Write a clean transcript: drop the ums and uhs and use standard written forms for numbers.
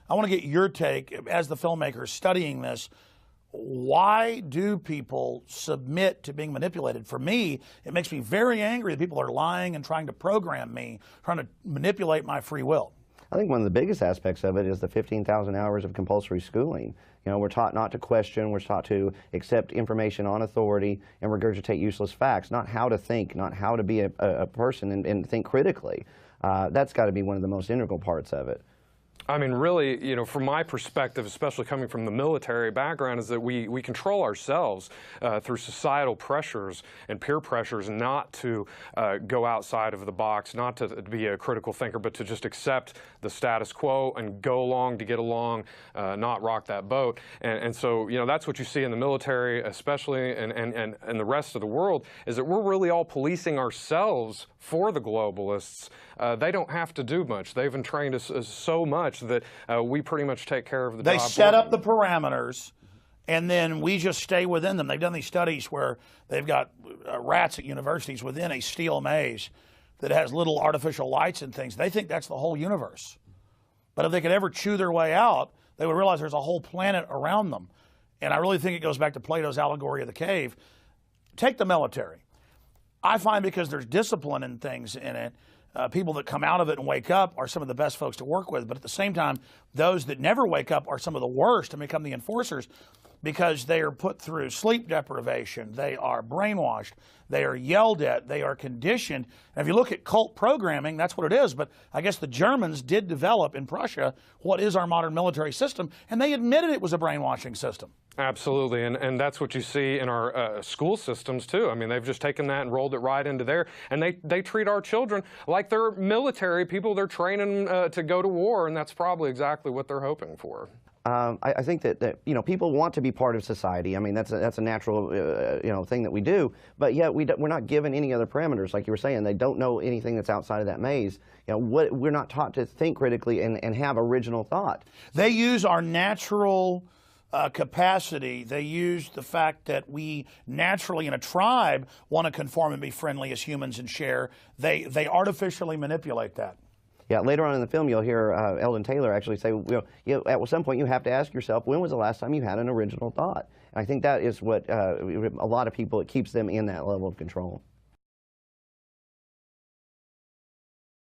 I want to get your take as the filmmaker studying this. Why do people submit to being manipulated? For me, it makes me very angry that people are lying and trying to program me, trying to manipulate my free will. I think one of the biggest aspects of it is the 15,000 hours of compulsory schooling. You know, we're taught not to question, we're taught to accept information on authority and regurgitate useless facts, not how to think, not how to be a person and think critically. That's got to be one of the most integral parts of it. I mean, really, you know, from my perspective, especially coming from the military background, is that we control ourselves through societal pressures and peer pressures not to go outside of the box, not to be a critical thinker, but to just accept the status quo and go along to get along, not rock that boat. And so, you know, that's what you see in the military, especially, and the rest of the world, is that we're really all policing ourselves for the globalists. They don't have to do much. They've entrained us so much that we pretty much take care of the job. They set up the parameters, and then we just stay within them. They've done these studies where they've got rats at universities within a steel maze that has little artificial lights and things. They think that's the whole universe. But if they could ever chew their way out, they would realize there's a whole planet around them. And I really think it goes back to Plato's allegory of the cave. Take the military. I find because there's discipline and things in it, people that come out of it and wake up are some of the best folks to work with. But at the same time, those that never wake up are some of the worst and become the enforcers because they are put through sleep deprivation. They are brainwashed. They are yelled at. They are conditioned. And if you look at cult programming, that's what it is. But I guess the Germans did develop in Prussia what is our modern military system, and they admitted it was a brainwashing system. Absolutely, and that's what you see in our school systems too. I mean, they've just taken that and rolled it right into there, and they treat our children like they're military people. They're training to go to war, and that's probably exactly what they're hoping for. I think that you know, people want to be part of society. I mean, that's a natural you know, thing that we do. But yet we're not given any other parameters, like you were saying. They don't know anything that's outside of that maze. You know, we're not taught to think critically and have original thought. They use our natural capacity. They use the fact that we naturally in a tribe want to conform and be friendly as humans and share. They artificially manipulate that. Yeah, later on in the film, you'll hear Eldon Taylor actually say, you know, at some point you have to ask yourself, when was the last time you had an original thought? And I think that is what a lot of people, it keeps them in that level of control.